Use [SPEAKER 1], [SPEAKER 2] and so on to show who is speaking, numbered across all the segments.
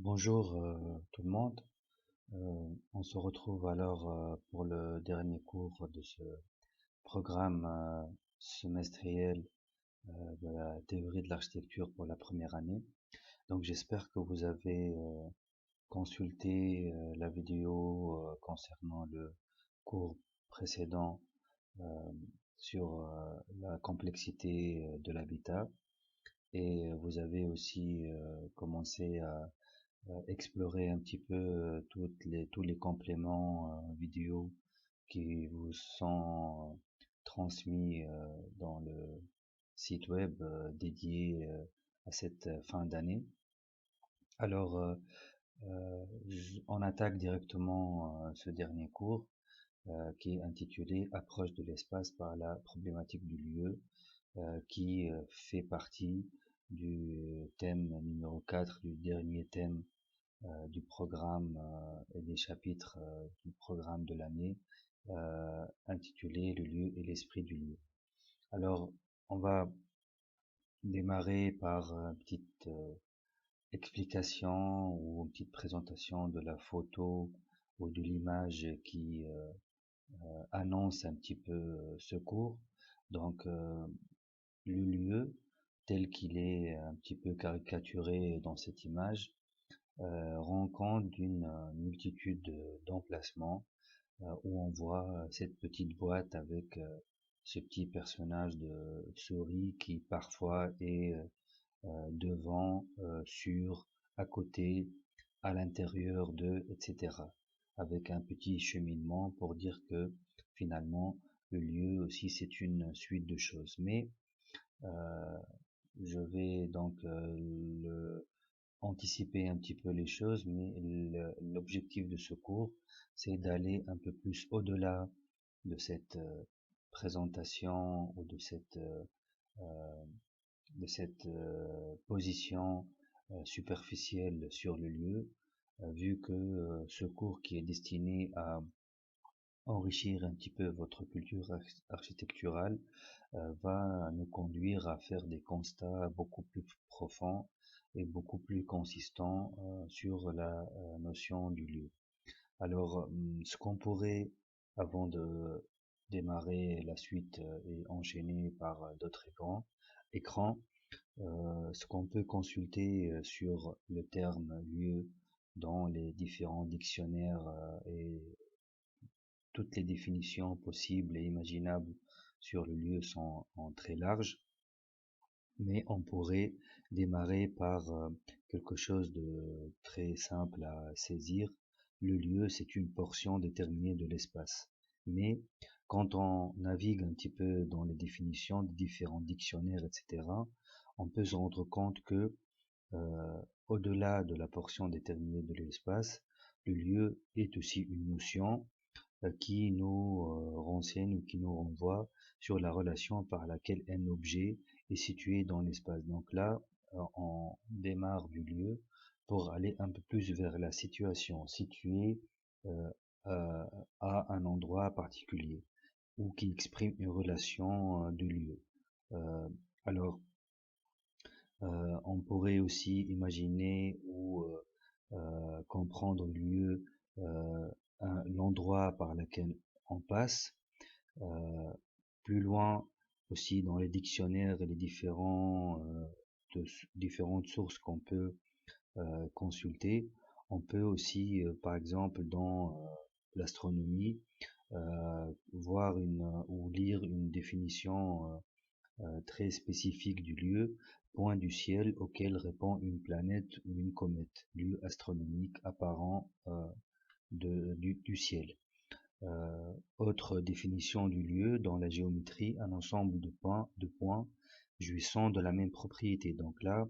[SPEAKER 1] Bonjour tout le monde. On se retrouve alors pour le dernier cours de ce programme semestriel de la théorie de l'architecture pour la première année. Donc j'espère que vous avez consulté la vidéo concernant le cours précédent euh, sur la complexité de l'habitat et vous avez aussi commencé à explorer un petit peu tous les compléments vidéo qui vous sont transmis dans le site web dédié à cette fin d'année. Alors, on attaque directement ce dernier cours qui est intitulé Approche de l'espace par la problématique du lieu, qui fait partie du thème numéro 4 du dernier thème du programme et des chapitres du programme de l'année intitulé Le lieu et l'esprit du lieu. Alors, on va démarrer par une petite explication ou une petite présentation de la photo ou de l'image qui annonce un petit peu ce cours. Donc, le lieu tel qu'il est un petit peu caricaturé dans cette image rend compte d'une multitude d'emplacements où on voit cette petite boîte avec ce petit personnage de souris qui parfois est devant, sur, à côté, à l'intérieur de, etc. Avec un petit cheminement pour dire que finalement le lieu aussi c'est une suite de choses. Mais euh, je vais donc anticiper un petit peu les choses, mais l'objectif de ce cours, c'est d'aller un peu plus au-delà de cette présentation ou euh, de cette position superficielle sur le lieu, vu que ce cours qui est destiné à enrichir un petit peu votre culture architecturale va nous conduire à faire des constats beaucoup plus profonds et beaucoup plus consistants sur la notion du lieu. Alors, ce qu'on pourrait, avant de démarrer la suite et enchaîner par d'autres écrans, ce qu'on peut consulter sur le terme lieu dans les différents dictionnaires et toutes les définitions possibles et imaginables sur le lieu sont en très large, mais on pourrait démarrer par quelque chose de très simple à saisir. Le lieu, c'est une portion déterminée de l'espace. Mais quand on navigue un petit peu dans les définitions des différents dictionnaires, etc., on peut se rendre compte que au-delà de la portion déterminée de l'espace, le lieu est aussi une notion qui nous renseigne ou qui nous renvoie sur la relation par laquelle un objet est situé dans l'espace. Donc là, on démarre du lieu pour aller un peu plus vers la situation située euh, euh, à un endroit particulier ou qui exprime une relation du lieu. Euh, alors, on pourrait aussi imaginer ou comprendre le lieu, l'endroit par lequel on passe. Euh, Plus loin aussi dans les dictionnaires et les différentes sources qu'on peut consulter, on peut aussi, par exemple, dans l'astronomie, voir ou lire une définition très spécifique du lieu, point du ciel auquel répond une planète ou une comète, lieu astronomique apparent du ciel. Autre définition du lieu dans la géométrie, un ensemble de points jouissant de la même propriété. Donc là,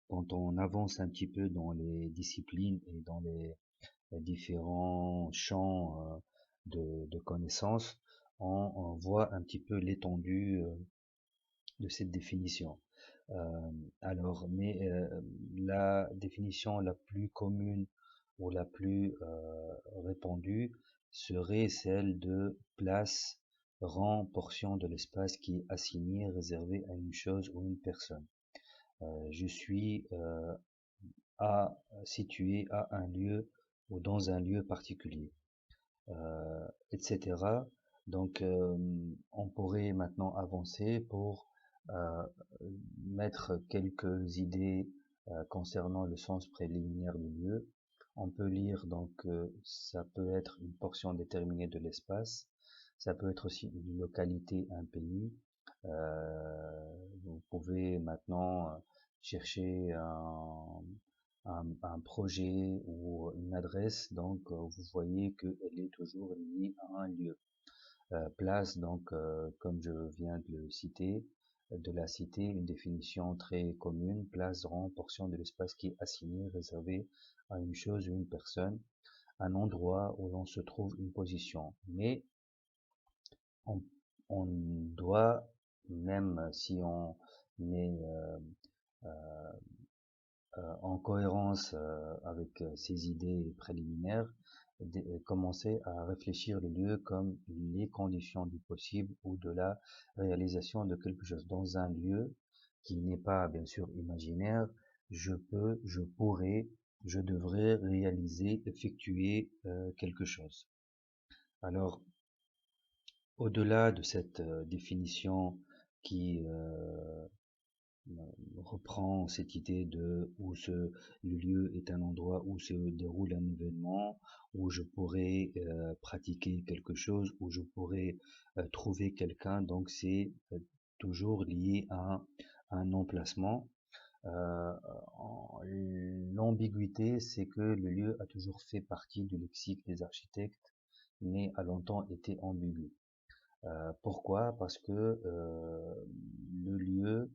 [SPEAKER 1] quand on avance un petit peu dans les disciplines et dans les différents champs de connaissances, on voit un petit peu l'étendue de cette définition. Alors, mais la définition la plus commune ou la plus répandue serait celle de place, rang, portion de l'espace qui est assigné, réservé à une chose ou une personne. Je suis situé à un lieu ou dans un lieu particulier, etc. Donc, on pourrait maintenant avancer pour euh, mettre quelques idées concernant le sens préliminaire du lieu. On peut lire donc ça peut être une portion déterminée de l'espace, ça peut être aussi une localité, un pays. Vous pouvez maintenant chercher un projet ou une adresse, donc vous voyez qu'elle est toujours liée à un lieu. Place, donc, comme je viens de la citer, une définition très commune, place, rang, portion de l'espace qui est assigné, réservé à une chose ou une personne, un endroit où l'on se trouve, une position. Mais on, on doit, même si on est en cohérence avec ces idées préliminaires, commencer à réfléchir le lieu comme les conditions du possible ou de la réalisation de quelque chose dans un lieu qui n'est pas bien sûr imaginaire. Je pourrais, je devrais réaliser, effectuer quelque chose. Alors, au-delà de cette définition qui reprend cette idée de le lieu est un endroit où se déroule un événement, où je pourrais pratiquer quelque chose, où je pourrais trouver quelqu'un. Donc c'est toujours lié à un emplacement. Euh, L'ambiguïté, c'est que le lieu a toujours fait partie du lexique des architectes, mais a longtemps été ambigu. Pourquoi? Parce que le lieu,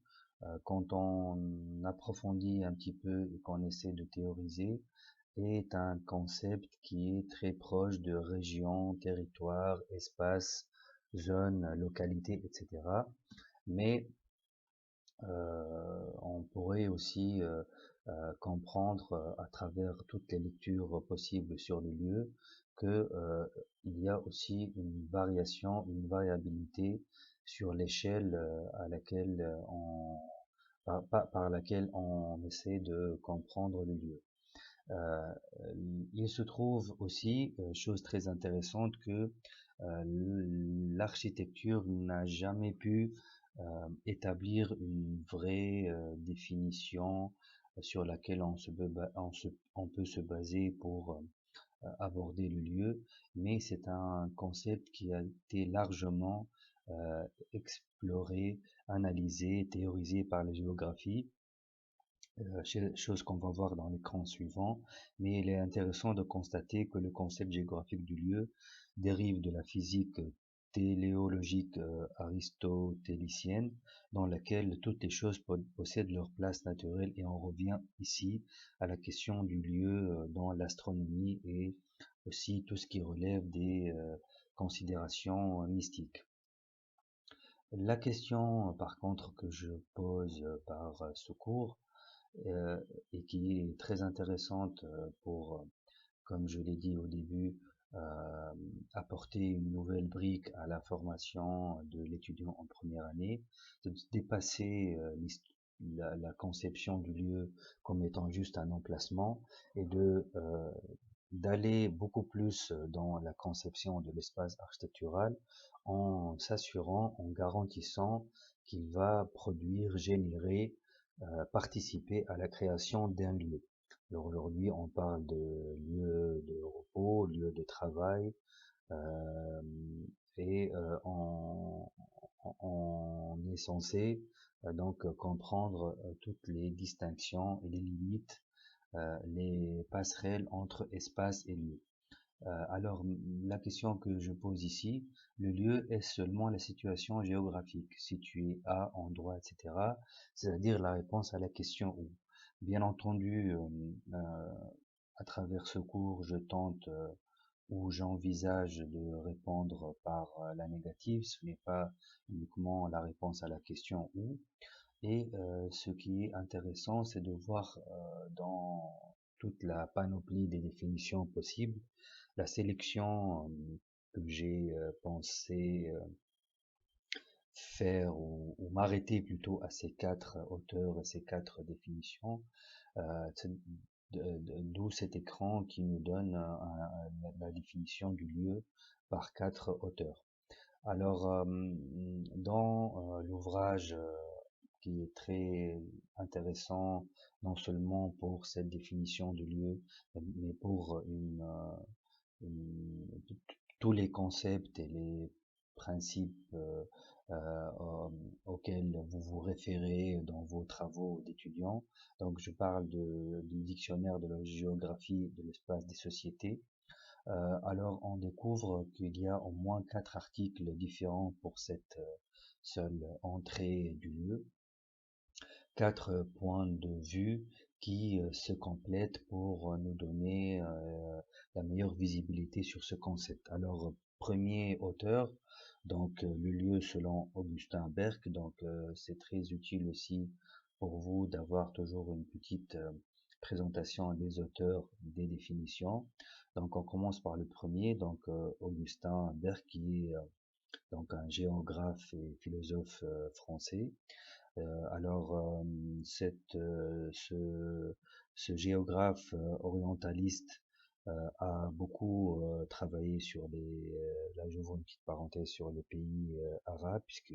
[SPEAKER 1] quand on approfondit un petit peu et qu'on essaie de théoriser, est un concept qui est très proche de région, territoire, espace, zone, localité, etc. Mais on pourrait aussi comprendre à travers toutes les lectures possibles sur le lieu que il y a aussi une variation, une variabilité sur l'échelle à laquelle par laquelle on essaie de comprendre le lieu. Euh, il se trouve aussi, chose très intéressante, que l'architecture n'a jamais pu établir une vraie définition sur laquelle on peut se baser pour aborder le lieu, mais c'est un concept qui a été largement euh, exploré, analysé, théorisé par la géographie, chose qu'on va voir dans l'écran suivant, mais il est intéressant de constater que le concept géographique du lieu dérive de la physique téléologique aristotélicienne, dans laquelle toutes les choses possèdent leur place naturelle, et on revient ici à la question du lieu dans l'astronomie et aussi tout ce qui relève des considérations mystiques. La question, par contre, que je pose par ce cours, et qui est très intéressante pour, comme je l'ai dit au début, euh, apporter une nouvelle brique à la formation de l'étudiant en première année, de dépasser la conception du lieu comme étant juste un emplacement et d'aller beaucoup plus dans la conception de l'espace architectural en s'assurant, en garantissant qu'il va produire, générer, participer à la création d'un lieu. Alors aujourd'hui, on parle de lieu de repos, lieu de travail, euh, et on est censé donc comprendre toutes les distinctions et les limites, les passerelles entre espace et lieu. Alors, la question que je pose ici, le lieu est seulement la situation géographique, situé à, endroit, etc., c'est-à-dire la réponse à la question où. Bien entendu, à travers ce cours, je tente ou j'envisage de répondre par la négative, ce n'est pas uniquement la réponse à la question où. Et ce qui est intéressant, c'est de voir dans toute la panoplie des définitions possibles, la sélection que j'ai pensé faire ou m'arrêter plutôt à ces quatre hauteurs et ces quatre définitions, c'est- d'où cet écran qui nous donne la définition du lieu par quatre hauteurs. Alors, dans l'ouvrage qui est très intéressant, non seulement pour cette définition du lieu, mais pour tous les concepts et les principes auxquels vous vous référez dans vos travaux d'étudiants. Donc, je parle du dictionnaire de la géographie de l'espace des sociétés. Alors, on découvre qu'il y a au moins quatre articles différents pour cette seule entrée du lieu, quatre points de vue qui se complètent pour nous donner la meilleure visibilité sur ce concept. Alors, premier auteur, donc le lieu selon Augustin Berg, donc c'est très utile aussi pour vous d'avoir toujours une petite présentation des auteurs, des définitions. Donc on commence par le premier, donc Augustin Berg, qui est donc un géographe et philosophe français. Alors, ce géographe orientaliste a beaucoup travaillé sur là j'ouvre une petite parenthèse sur les pays arabes, puisque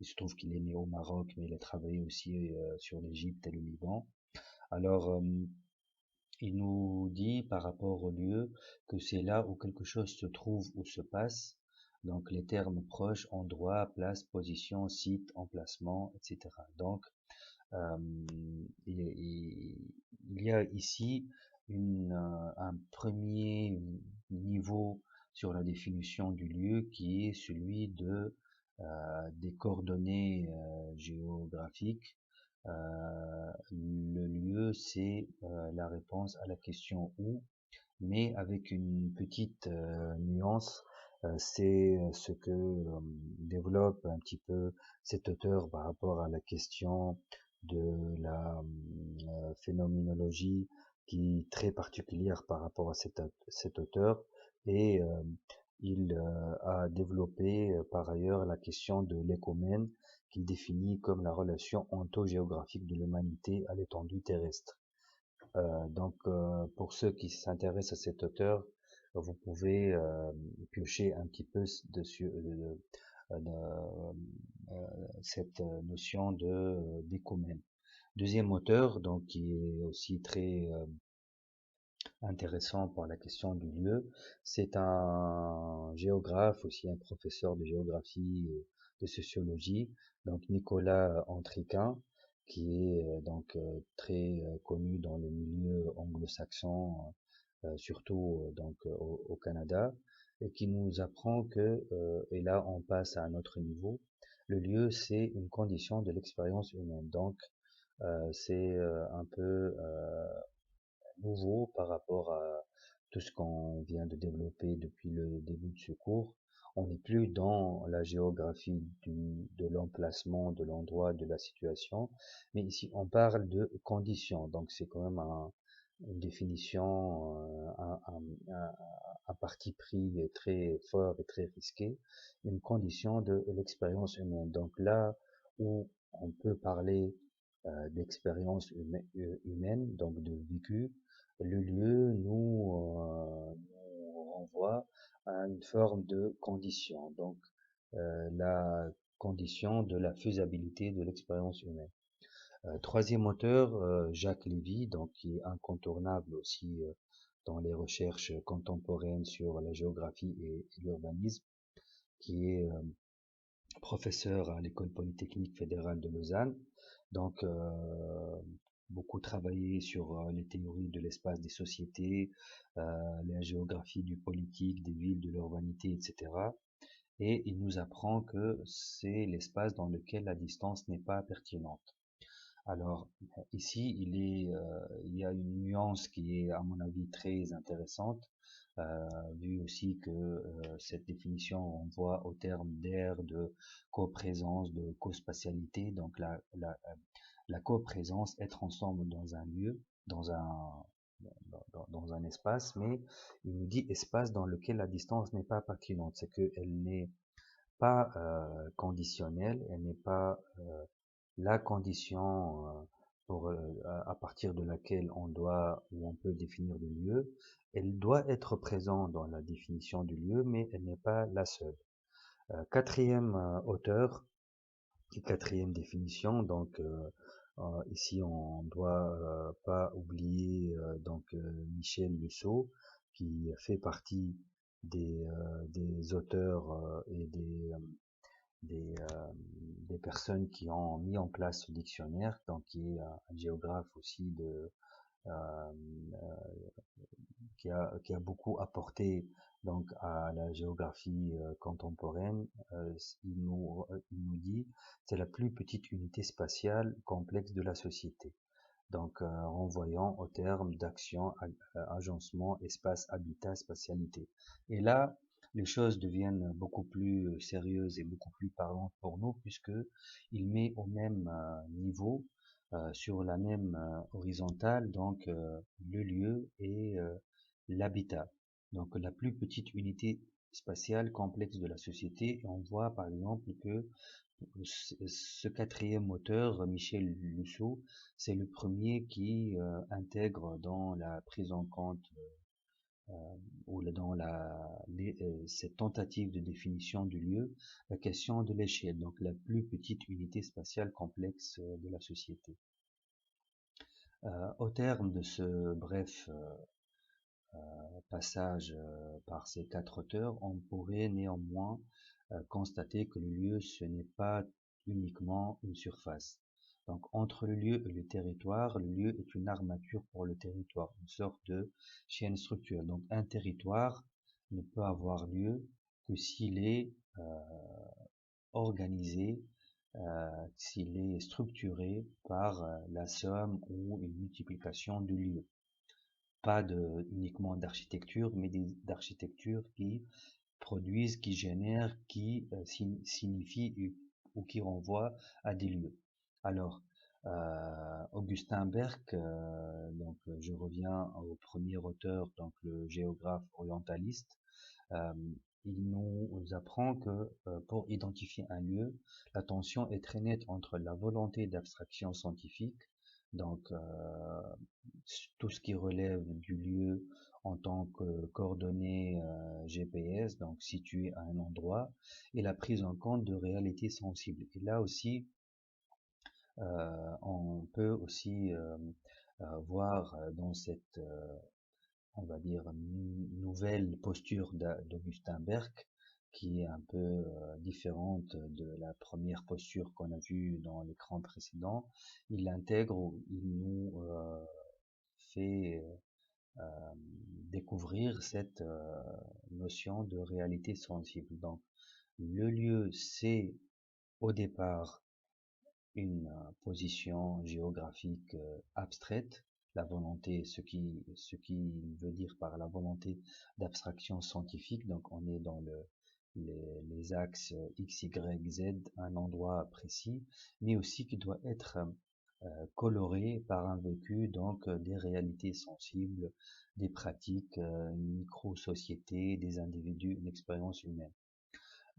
[SPEAKER 1] il se trouve qu'il est né au Maroc, mais il a travaillé aussi sur l'Égypte et le Liban. Alors, il nous dit par rapport au lieu que c'est là où quelque chose se trouve ou se passe. Donc les termes proches, endroit, place, position, site, emplacement, etc. Donc euh, il y a ici un premier niveau sur la définition du lieu qui est celui des coordonnées géographiques. Le lieu, c'est la réponse à la question où, mais avec une petite nuance. C'est ce que développe un petit peu cet auteur par rapport à la question de la phénoménologie qui est très particulière par rapport à cet auteur, et il a développé par ailleurs la question de l'écomène qu'il définit comme la relation ontogéographique de l'humanité à l'étendue terrestre. Donc, pour ceux qui s'intéressent à cet auteur, vous pouvez piocher un petit peu dessus cette notion d'écumène. Deuxième auteur, donc qui est aussi très intéressant pour la question du lieu, c'est un géographe, aussi un professeur de géographie et de sociologie, donc Nicolas Antriquin, qui est très connu dans le milieu anglo-saxon, surtout au Canada, et qui nous apprend que, et là on passe à un autre niveau, le lieu c'est une condition de l'expérience humaine. Donc c'est un peu nouveau par rapport à tout ce qu'on vient de développer depuis le début de ce cours. On n'est plus dans la géographie de l'emplacement, de l'endroit, de la situation, mais ici on parle de conditions. Donc c'est quand même une définition, un parti pris très fort et très risqué, une condition de l'expérience humaine. Donc là où on peut parler d'expérience humaine, donc de vécu, le lieu nous renvoie à une forme de condition, donc la condition de la faisabilité de l'expérience humaine. Troisième auteur, Jacques Lévy, donc qui est incontournable aussi dans les recherches contemporaines sur la géographie et l'urbanisme, qui est professeur à l'École polytechnique fédérale de Lausanne. Donc, beaucoup travaillé sur les théories de l'espace des sociétés, la géographie du politique, des villes, de l'urbanité, etc. Et il nous apprend que c'est l'espace dans lequel la distance n'est pas pertinente. Alors, ici, il y a une nuance qui est, à mon avis, très intéressante, vu aussi que cette définition renvoie au terme d'air, de coprésence, de cospatialité. Donc, la coprésence, être ensemble dans un lieu, dans un espace, mais il nous dit espace dans lequel la distance n'est pas pertinente. C'est qu'elle n'est pas conditionnelle, elle n'est pas la condition pour, à partir de laquelle on doit ou on peut définir le lieu. Elle doit être présente dans la définition du lieu, mais elle n'est pas la seule. Quatrième auteur et quatrième définition, donc ici on doit pas oublier Michel Luceau, qui fait partie des auteurs et des personnes qui ont mis en place ce dictionnaire, donc qui est un géographe aussi euh, qui a beaucoup apporté donc à la géographie contemporaine. Il nous dit c'est la plus petite unité spatiale complexe de la société. Donc renvoyant au terme d'action, agencement, espace, habitat, spatialité. Et là, les choses deviennent beaucoup plus sérieuses et beaucoup plus parlantes pour nous, puisque il met au même niveau, sur la même horizontale, donc le lieu et l'habitat. Donc la plus petite unité spatiale complexe de la société. Et on voit par exemple que ce quatrième auteur, Michel Luceau, c'est le premier qui intègre dans la prise en compte ou dans cette tentative de définition du lieu, la question de l'échelle, donc la plus petite unité spatiale complexe de la société. Au terme de ce bref passage par ces quatre auteurs, on pourrait néanmoins constater que le lieu, ce n'est pas uniquement une surface. Donc entre le lieu et le lieu est une armature pour le territoire, une sorte de chaîne structurelle. Donc un territoire ne peut avoir lieu que s'il est organisé, s'il est structuré par la somme ou une multiplication du lieu. Pas uniquement d'architecture, mais d'architecture qui produisent, qui génèrent, qui signifient ou qui renvoient à des lieux. Alors, Augustin Berg, donc je reviens au premier auteur, donc le géographe orientaliste, euh, il nous apprend que pour identifier un lieu, la tension est très nette entre la volonté d'abstraction scientifique, donc tout ce qui relève du lieu en tant que coordonnées GPS, donc situé à un endroit, et la prise en compte de réalités sensibles. Et là aussi, on peut aussi voir dans cette, on va dire, nouvelle posture d'Augustin Berg, qui est un peu différente de la première posture qu'on a vue dans l'écran précédent. Il intègre, ou il nous fait découvrir cette notion de réalité sensible. Donc, le lieu, c'est au départ une position géographique abstraite, la volonté, ce qui veut dire par la volonté d'abstraction scientifique. Donc, on est dans les axes X, Y, Z, un endroit précis, mais aussi qui doit être coloré par un vécu, donc des réalités sensibles, des pratiques, une micro-société, des individus, une expérience humaine.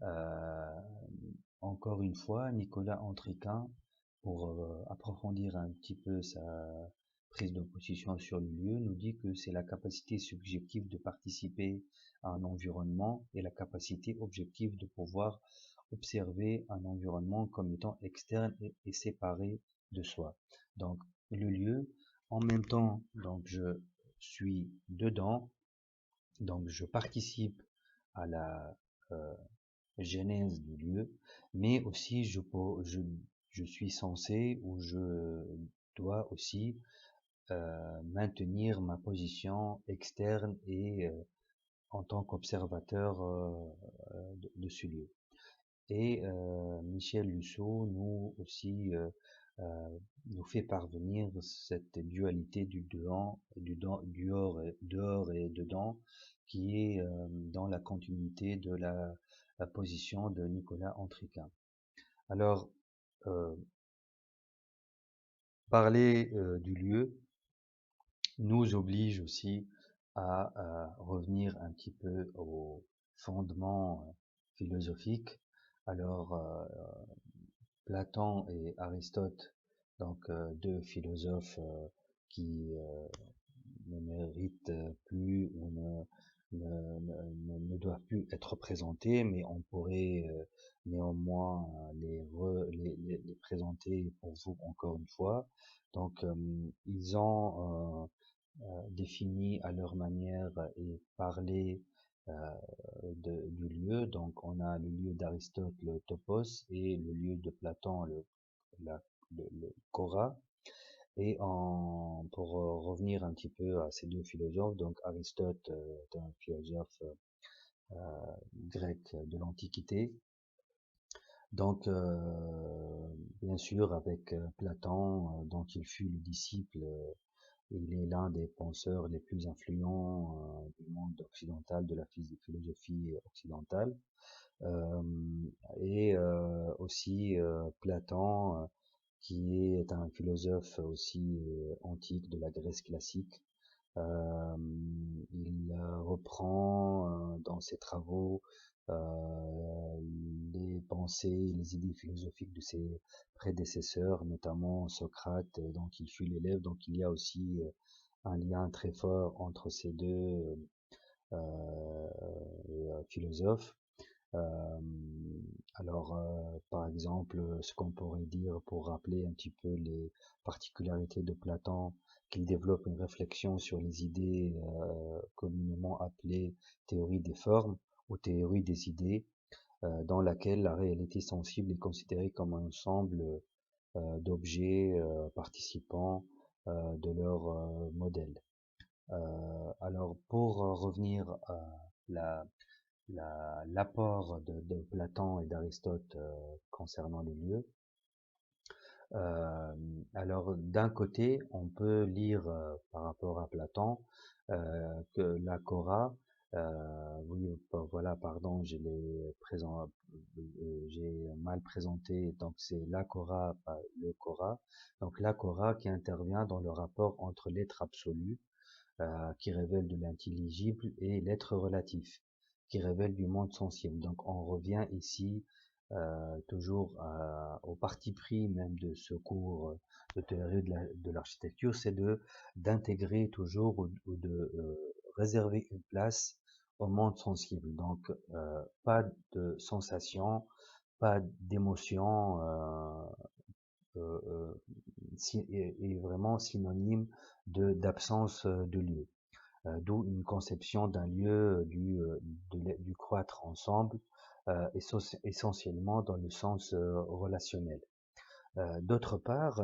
[SPEAKER 1] Euh, Encore une fois, Nicolas Antriquin, pour approfondir un petit peu sa prise de position sur le lieu, nous dit que c'est la capacité subjective de participer à un environnement et la capacité objective de pouvoir observer un environnement comme étant externe et séparé de soi. Donc le lieu, en même temps, donc je suis dedans, donc je participe à la genèse du lieu, mais aussi je suis censé ou je dois aussi maintenir ma position externe et en tant qu'observateur de ce lieu. Et Michel Luceau nous aussi nous fait parvenir cette dualité du dehors, dehors et dedans, qui est dans la continuité de la position de Nicolas Antriquin. Alors, euh, parler du lieu nous oblige aussi à revenir un petit peu aux fondements philosophiques. Alors, Platon et Aristote, donc deux philosophes qui ne méritent plus ou ne doivent plus être présentés, mais on pourrait néanmoins les présenter pour vous encore une fois. Donc, ils ont défini à leur manière et parlé euh, du lieu. Donc, on a le lieu d'Aristote, le topos, et le lieu de Platon, la, le Kora. Et pour revenir un petit peu à ces deux philosophes, donc Aristote est un philosophe euh, grec de l'Antiquité, donc bien sûr avec Platon, dont il fut le disciple, il est l'un des penseurs les plus influents du monde occidental, de la philosophie occidentale. Euh, et aussi Platon, qui est un philosophe aussi antique de la Grèce classique. Euh, il reprend dans ses travaux les pensées, les idées philosophiques de ses prédécesseurs, notamment Socrate, dont il fut l'élève. Donc il y a aussi un lien très fort entre ces deux philosophes. Euh, alors, par exemple, ce qu'on pourrait dire pour rappeler un petit peu les particularités de Platon, qu'il développe une réflexion sur les idées communément appelées théorie des formes ou théorie des idées, dans laquelle la réalité sensible est considérée comme un ensemble d'objets participants de leur modèle. Alors, pour revenir à la l'apport de Platon et d'Aristote concernant les lieux. Euh, alors d'un côté, on peut lire par rapport à Platon que la Cora, oui, voilà, pardon, j'ai mal présenté, donc c'est la Cora, pas le Cora. Donc la Cora qui intervient dans le rapport entre l'être absolu qui révèle de l'intelligible, et l'être relatif, qui révèle du monde sensible. Donc on revient ici toujours au parti pris même de ce cours de théorie de l'architecture, c'est de d'intégrer toujours ou de réserver une place au monde sensible. Donc pas de sensation, pas d'émotion est vraiment synonyme de d'absence de lieu. D'où une conception d'un lieu du croître ensemble, essentiellement dans le sens relationnel. D'autre part,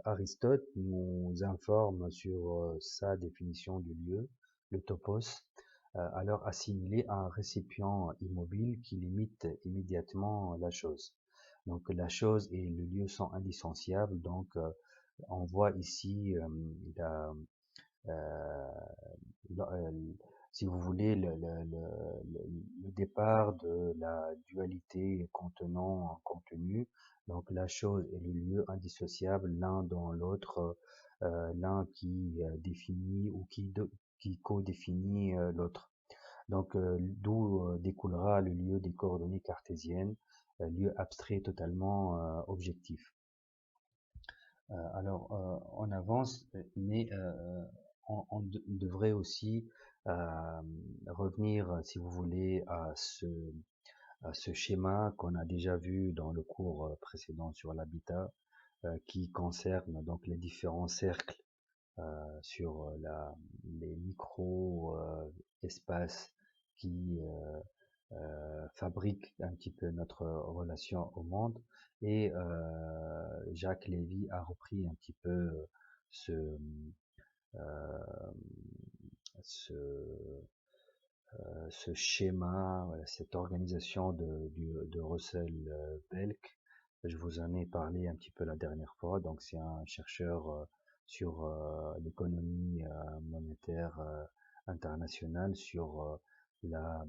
[SPEAKER 1] Aristote nous informe sur sa définition du lieu, le topos, alors assimilé à un récipient immobile qui limite immédiatement la chose. Donc la chose et le lieu sont indissociables, donc on voit ici la, euh, si vous voulez, le départ de la dualité contenant-contenu, donc la chose et le lieu indissociables l'un dans l'autre, l'un qui définit ou qui co-définit l'autre. Donc d'où découlera le lieu des coordonnées cartésiennes, lieu abstrait totalement objectif. Alors, on avance, mais on devrait aussi revenir, si vous voulez, à ce schéma qu'on a déjà vu dans le cours précédent sur l'habitat, qui concerne donc les différents cercles sur les micro-espaces qui fabriquent un petit peu notre relation au monde. Et Jacques Lévy a repris un petit peu ce, euh, ce, ce schéma, voilà, cette organisation de Russell Belk. Je vous en ai parlé un petit peu la dernière fois. Donc c'est un chercheur sur l'économie monétaire internationale, sur la,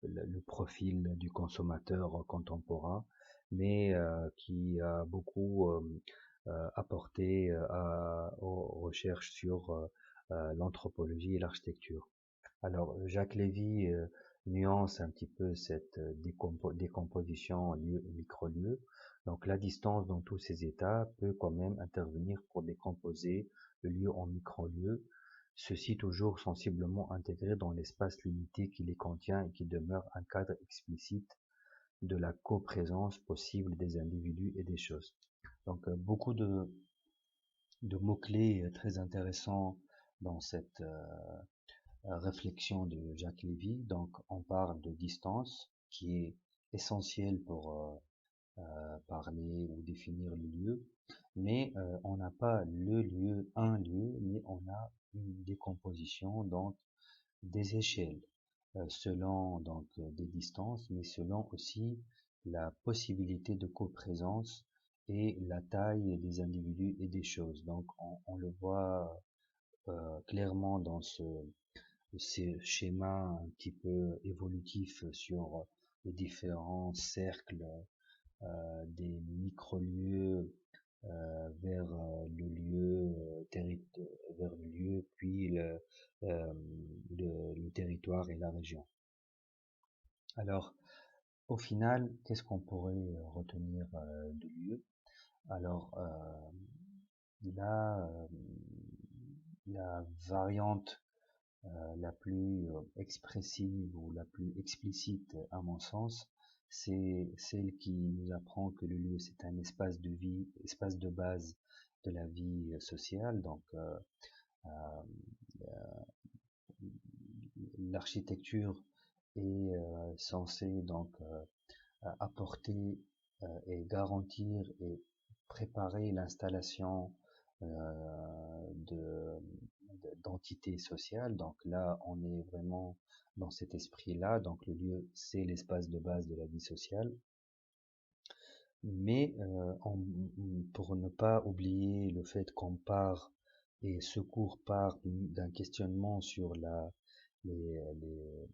[SPEAKER 1] le profil du consommateur contemporain, mais qui a beaucoup apporté aux recherches sur l'anthropologie et l'architecture. Alors, Jacques Lévy nuance un petit peu cette décomposition lieu et micro-lieu. Donc la distance dans tous ces états peut quand même intervenir pour décomposer le lieu en micro-lieu, ceci toujours sensiblement intégré dans l'espace limité qui les contient et qui demeure un cadre explicite de la coprésence possible des individus et des choses. Donc beaucoup de mots-clés très intéressants dans cette réflexion de Jacques Lévy. Donc on parle de distance qui est essentielle pour parler ou définir le lieu, mais on n'a pas le lieu, un lieu, mais on a une décomposition, donc des échelles, selon donc des distances, mais selon aussi la possibilité de coprésence et la taille des individus et des choses. Donc on le voit clairement dans ces schémas un petit peu évolutifs sur les différents cercles des micro-lieux vers le lieu, vers le lieu, puis le territoire et la région. Alors, au final, qu'est-ce qu'on pourrait retenir du lieu? Alors, là, la variante la plus expressive ou la plus explicite à mon sens, c'est celle qui nous apprend que le lieu c'est un espace de vie, espace de base de la vie sociale. Donc l'architecture est censée donc apporter et garantir et préparer l'installation de d'entités sociales. Donc là, on est vraiment dans cet esprit-là. Donc le lieu, c'est l'espace de base de la vie sociale. Mais pour ne pas oublier le fait qu'on part et secours part d'un questionnement sur les, les,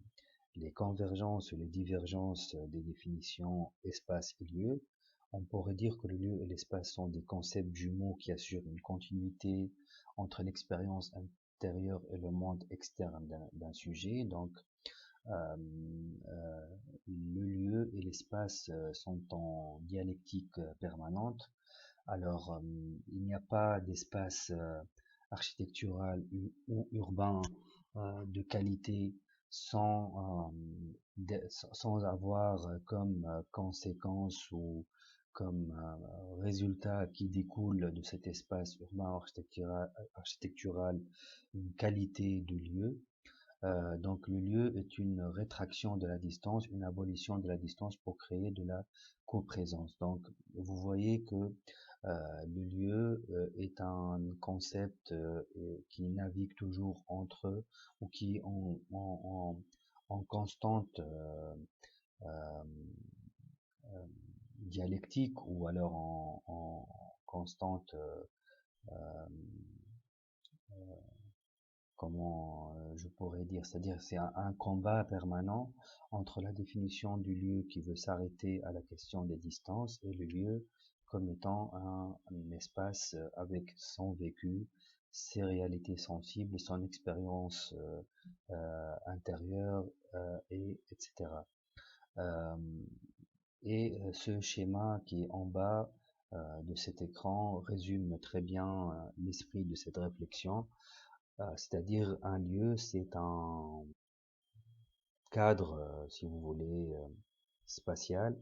[SPEAKER 1] les convergences ou les divergences des définitions espace et lieu, on pourrait dire que le lieu et l'espace sont des concepts jumeaux qui assurent une continuité entre l'expérience intérieure et le monde externe d'un sujet. Donc, le lieu et l'espace sont en dialectique permanente. Alors, il n'y a pas d'espace architectural ou urbain de qualité sans avoir comme conséquence ou comme résultat qui découle de cet espace urbain architectural une qualité de lieu. Donc le lieu est une rétraction de la distance, une abolition de la distance pour créer de la coprésence. Donc vous voyez que le lieu est un concept qui navigue toujours entre ou qui est en constante euh, euh, dialectique ou alors en constante comment je pourrais dire, c'est-à-dire c'est un combat permanent entre la définition du lieu qui veut s'arrêter à la question des distances et le lieu comme étant un espace avec son vécu, ses réalités sensibles, son expérience intérieure et etc. Euh, et ce schéma qui est en bas de cet écran résume très bien l'esprit de cette réflexion. C'est-à-dire un lieu, c'est un cadre, si vous voulez, spatial,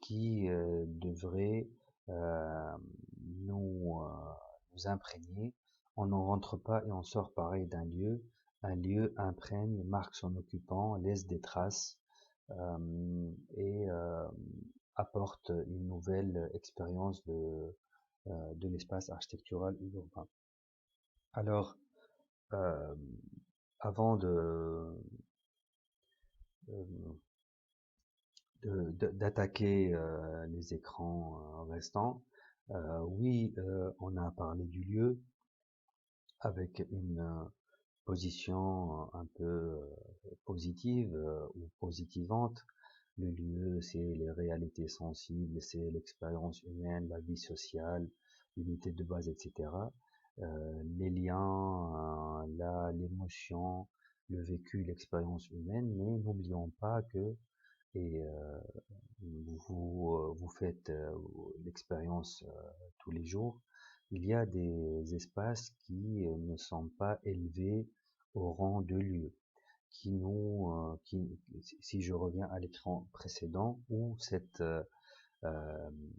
[SPEAKER 1] qui devrait euh, nous, nous imprégner. On ne rentre pas et on sort pareil d'un lieu. Un lieu imprègne, marque son occupant, laisse des traces et apporte une nouvelle expérience de l'espace architectural urbain. Alors, euh, avant d'attaquer les écrans restants, oui, on a parlé du lieu avec une position un peu positive ou positivante. Le lieu, c'est les réalités sensibles, c'est l'expérience humaine, la vie sociale, l'unité de base, etc. Les liens, l'émotion, le vécu, l'expérience humaine, mais n'oublions pas que, et vous faites l'expérience tous les jours, il y a des espaces qui ne sont pas élevés au rang de lieu, si je reviens à l'écran précédent, où euh,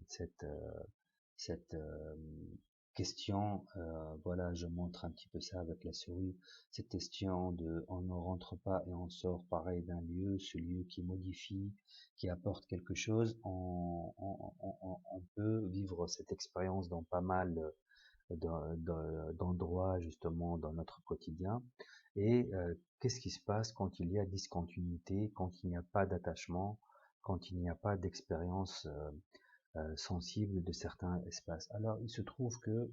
[SPEAKER 1] cette, euh, cette question, voilà, je montre un petit peu ça avec la souris, cette question de on ne rentre pas et on sort pareil d'un lieu, ce lieu qui modifie, qui apporte quelque chose, on peut vivre cette expérience dans pas mal d'endroits justement dans notre quotidien. Et qu'est-ce qui se passe quand il y a discontinuité, quand il n'y a pas d'attachement, quand il n'y a pas d'expérience sensible de certains espaces. Alors, il se trouve que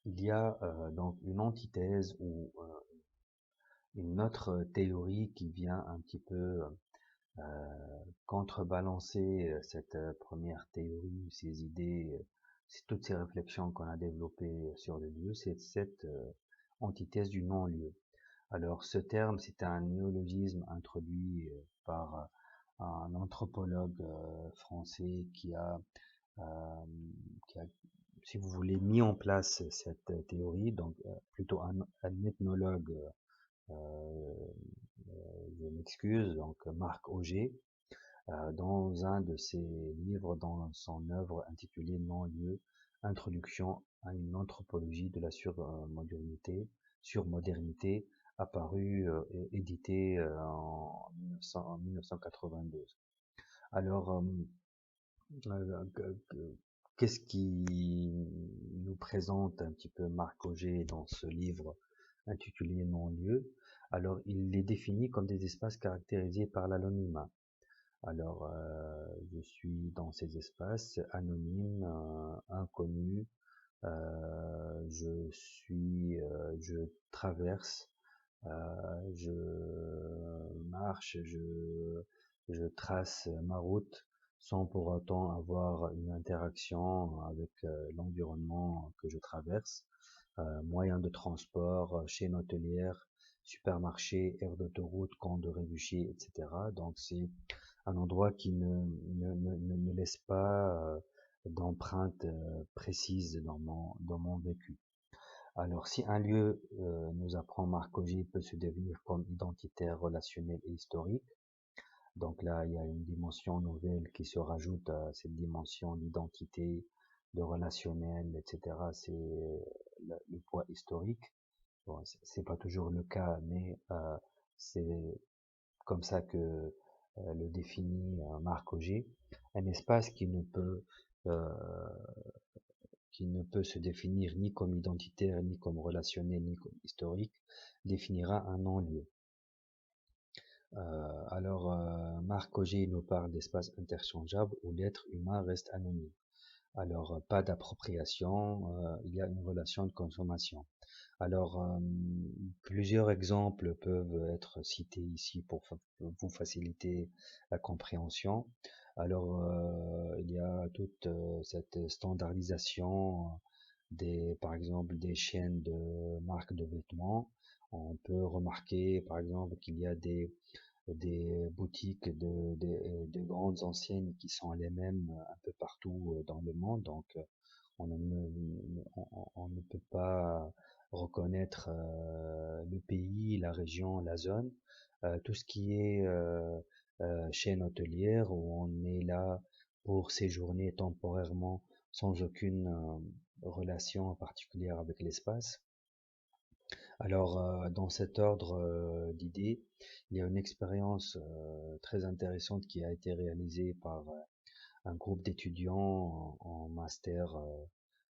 [SPEAKER 1] il y a donc une antithèse ou une autre théorie qui vient un petit peu contrebalancer cette première théorie, ces idées, toutes ces réflexions qu'on a développées sur le lieu, c'est cette antithèse du non-lieu. Alors, ce terme, c'est un néologisme introduit par un anthropologue français euh, qui a, si vous voulez, mis en place cette théorie, donc plutôt un ethnologue, euh, je m'excuse, donc Marc Auger, dans un de ses livres, dans son œuvre intitulée Non-lieu, Introduction à une anthropologie de la surmodernité, apparu et édité en 1992. Alors, qu'est-ce qui nous présente un petit peu Marc Auger dans ce livre intitulé Non-lieu? Alors, il les définit comme des espaces caractérisés par l'anonymat. Alors, je suis dans ces espaces anonymes, inconnus. Je traverse, je marche, je trace ma route sans pour autant avoir une interaction avec l'environnement que je traverse. Moyens de transport, chaîne hôtelière, supermarché, aire d'autoroute, camp de réfugiés, etc. Donc c'est un endroit qui ne laisse pas d'empreinte précise dans mon vécu. Alors, si un lieu, nous apprend Marc Auger, peut se définir comme identitaire, relationnel et historique, donc là, il y a une dimension nouvelle qui se rajoute à cette dimension d'identité, de relationnel, etc. C'est le poids historique. Bon, c'est pas toujours le cas, mais c'est comme ça que le définit Marc Auger, un espace euh, qui ne peut se définir ni comme identitaire, ni comme relationnel, ni comme historique, définira un non-lieu. Marc Auger nous parle d'espaces interchangeables où l'être humain reste anonyme. Alors, pas d'appropriation, il y a une relation de consommation. Alors, plusieurs exemples peuvent être cités ici pour vous faciliter la compréhension. Alors, il y a toute cette standardisation par exemple, des chaînes de marques de vêtements. On peut remarquer, par exemple, qu'il y a des boutiques de grandes enseignes qui sont les mêmes un peu partout dans le monde. Donc, on ne peut pas reconnaître le pays, la région, la zone. Tout ce qui est chaîne hôtelière où on est là pour séjourner temporairement sans aucune relation particulière avec l'espace. Alors, dans cet ordre d'idées, il y a une expérience très intéressante qui a été réalisée par un groupe d'étudiants en master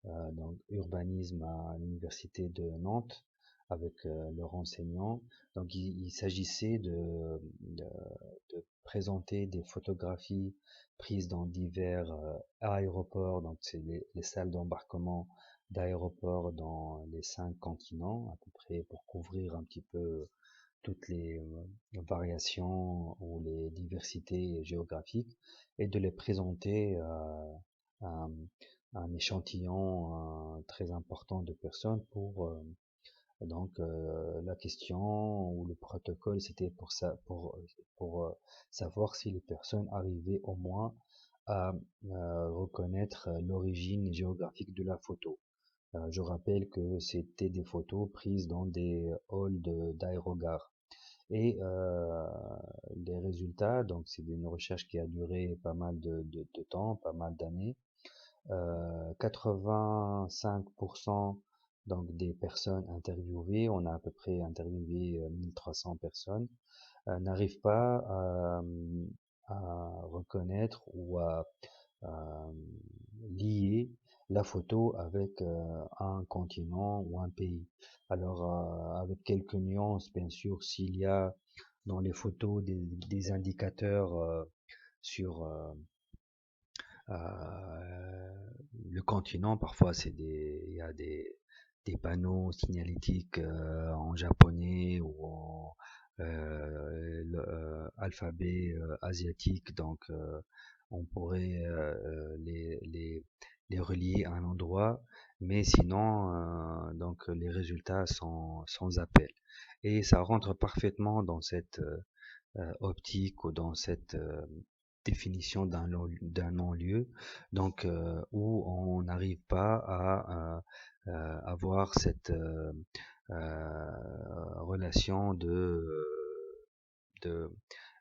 [SPEAKER 1] dans urbanisme à l'université de Nantes avec leurs enseignants. Donc il s'agissait de présenter des photographies prises dans divers aéroports, donc c'est les salles d'embarquement d'aéroports dans les 5 continents à peu près pour couvrir un petit peu toutes les variations ou les diversités géographiques et de les présenter à un échantillon très important de personnes Donc la question ou le protocole, c'était pour ça, pour savoir si les personnes arrivaient au moins à reconnaître l'origine géographique de la photo. Je rappelle que c'était des photos prises dans des halls d'aérogare. Et les résultats, donc c'est une recherche qui a duré pas mal de temps, pas mal d'années. 85% donc des personnes interviewées, on a à peu près interviewé 1300 personnes, n'arrivent pas à reconnaître ou à lier la photo avec un continent ou un pays. Alors, avec quelques nuances, bien sûr, s'il y a dans les photos des indicateurs sur le continent, parfois il y a des panneaux signalétiques en japonais ou en alphabet asiatique, donc on pourrait les relier à un endroit, mais sinon, donc les résultats sont sans appel. Et ça rentre parfaitement dans cette optique ou dans cette définition d'un non-lieu, donc où on n'arrive pas à avoir cette relation de,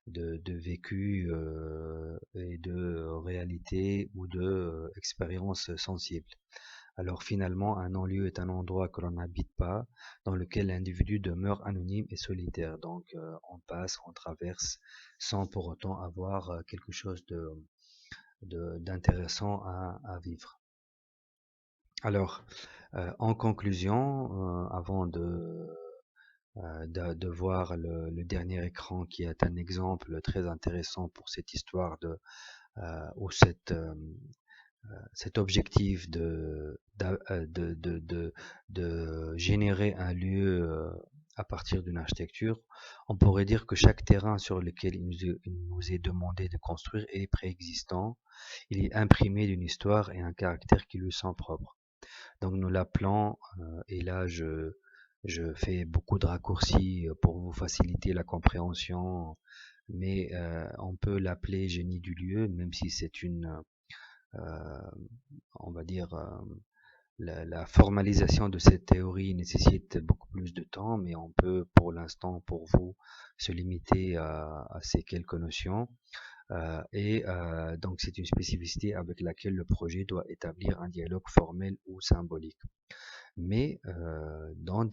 [SPEAKER 1] de vécu et de réalité ou de expérience sensible. Alors finalement, un non-lieu est un endroit que l'on n'habite pas, dans lequel l'individu demeure anonyme et solitaire. Donc on passe, on traverse, sans pour autant avoir quelque chose d'intéressant à vivre. Alors, en conclusion, avant de voir le dernier écran qui est un exemple très intéressant pour cette histoire ou cet objectif de générer un lieu à partir d'une architecture, on pourrait dire que chaque terrain sur lequel il nous est demandé de construire est préexistant. Il est imprimé d'une histoire et un caractère qui lui sont propres. Donc nous l'appelons, et là je fais beaucoup de raccourcis pour vous faciliter la compréhension, mais on peut l'appeler génie du lieu, même si c'est euh, on va dire, la formalisation de cette théorie nécessite beaucoup plus de temps, mais on peut pour l'instant, pour vous, se limiter à ces quelques notions. Donc c'est une spécificité avec laquelle le projet doit établir un dialogue formel ou symbolique. Mais dans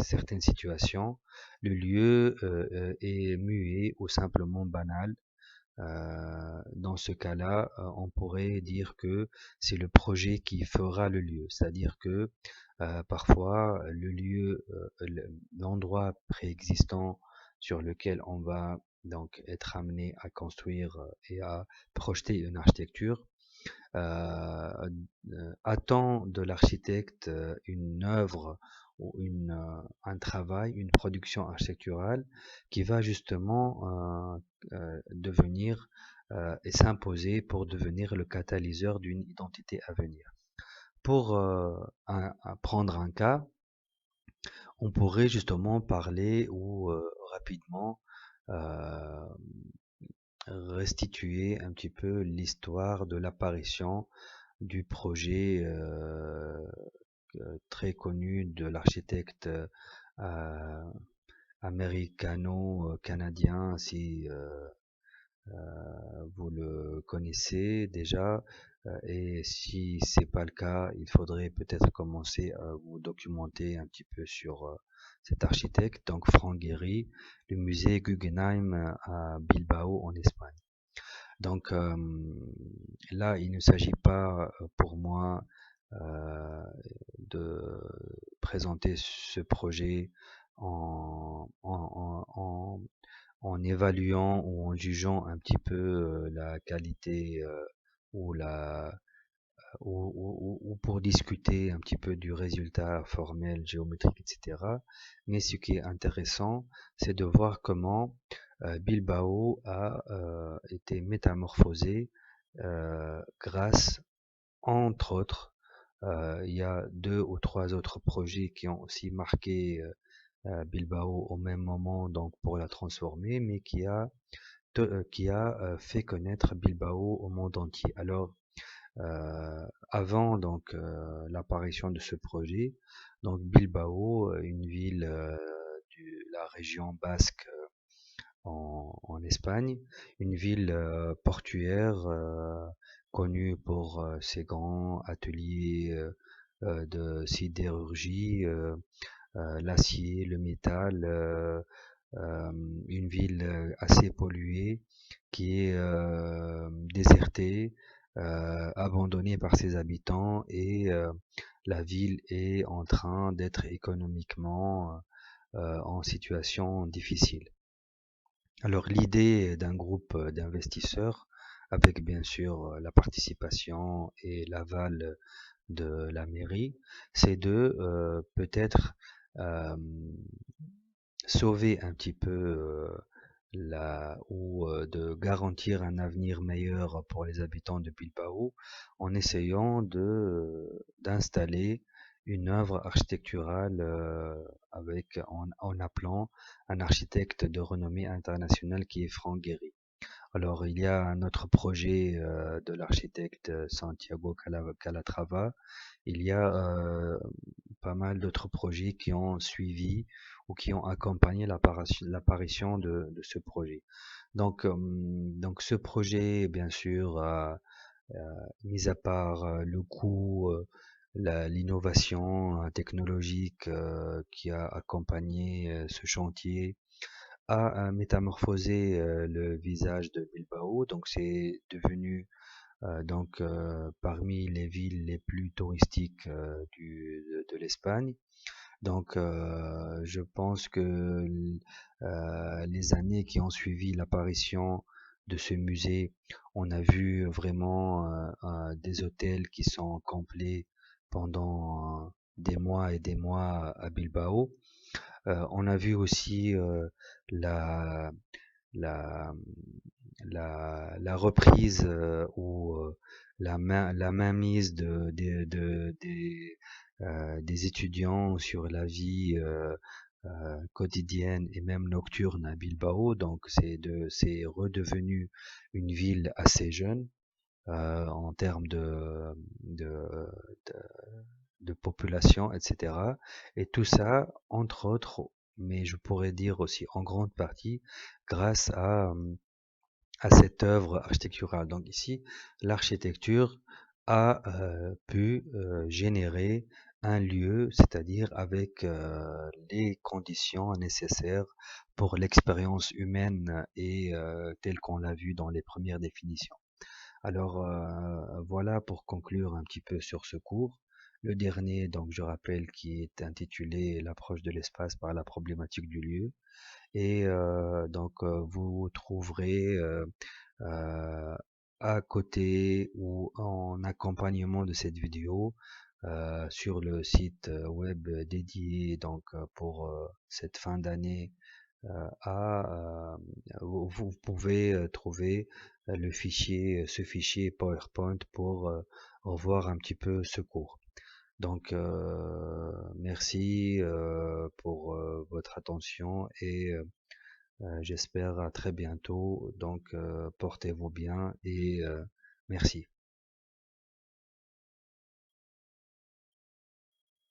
[SPEAKER 1] certaines situations, le lieu est muet ou simplement banal. Dans ce cas-là, on pourrait dire que c'est le projet qui fera le lieu. C'est-à-dire que parfois, le lieu, l'endroit préexistant sur lequel on va donc être amené à construire et à projeter une architecture, euh, attend de l'architecte une œuvre ou un travail, une production architecturale qui va justement devenir et s'imposer pour devenir le catalyseur d'une identité à venir. Pour prendre un cas, on pourrait justement parler ou rapidement euh, restituer un petit peu l'histoire de l'apparition du projet très connu de l'architecte euh, américano-canadien, si vous le connaissez déjà, et si c'est pas le cas, il faudrait peut-être commencer à vous documenter un petit peu sur cet architecte, donc Frank Gehry, le musée Guggenheim à Bilbao en Espagne. Donc là, il ne s'agit pas pour moi de présenter ce projet en, en, en, en évaluant ou en jugeant un petit peu la qualité ou la ou pour discuter un petit peu du résultat formel, géométrique, etc. Mais ce qui est intéressant, c'est de voir comment Bilbao a été métamorphosé grâce, entre autres, Il y a 2 ou 3 autres projets qui ont aussi marqué Bilbao au même moment, donc pour la transformer, mais qui a fait connaître Bilbao au monde entier. Alors, avant donc l'apparition de ce projet, donc Bilbao, une ville de la région basque en Espagne, une ville portuaire connue pour ses grands ateliers de sidérurgie, l'acier, le métal, une ville assez polluée qui est désertée, abandonnée par ses habitants et la ville est en train d'être économiquement en situation difficile. Alors l'idée d'un groupe d'investisseurs, avec bien sûr la participation et l'aval de la mairie, c'est de peut-être euh, sauver un petit peu ou de garantir un avenir meilleur pour les habitants de Bilbao en essayant d'installer une œuvre architecturale en appelant un architecte de renommée internationale qui est Franck Gehry. Alors, il y a un autre projet de l'architecte Santiago Calatrava. Il y a pas mal d'autres projets qui ont suivi ou qui ont accompagné l'apparition de ce projet. Donc ce projet, bien sûr, mis à part le coût, l'innovation technologique qui a accompagné ce chantier, a métamorphosé le visage de Bilbao. Donc c'est devenu parmi les villes les plus touristiques de l'Espagne. Donc je pense que les années qui ont suivi l'apparition de ce musée, on a vu vraiment des hôtels qui sont complets pendant des mois et des mois à Bilbao. On a vu aussi la, la, la reprise ou la mainmise des étudiants sur la vie quotidienne et même nocturne à Bilbao. Donc c'est redevenu une ville assez jeune en termes de, de, de population, etc. Et tout ça, entre autres, mais je pourrais dire aussi en grande partie, grâce à cette œuvre architecturale. Donc ici, l'architecture a pu générer un lieu, c'est-à-dire avec les conditions nécessaires pour l'expérience humaine et telle qu'on l'a vu dans les premières définitions. Alors voilà pour conclure un petit peu sur ce cours. Le dernier, donc je rappelle, qui est intitulé L'approche de l'espace par la problématique du lieu. Et vous trouverez euh, à côté ou en accompagnement de cette vidéo sur le site web dédié pour cette fin d'année vous pouvez trouver ce fichier PowerPoint pour revoir un petit peu ce cours. Donc merci pour votre attention et j'espère à très bientôt. Donc portez-vous bien et merci.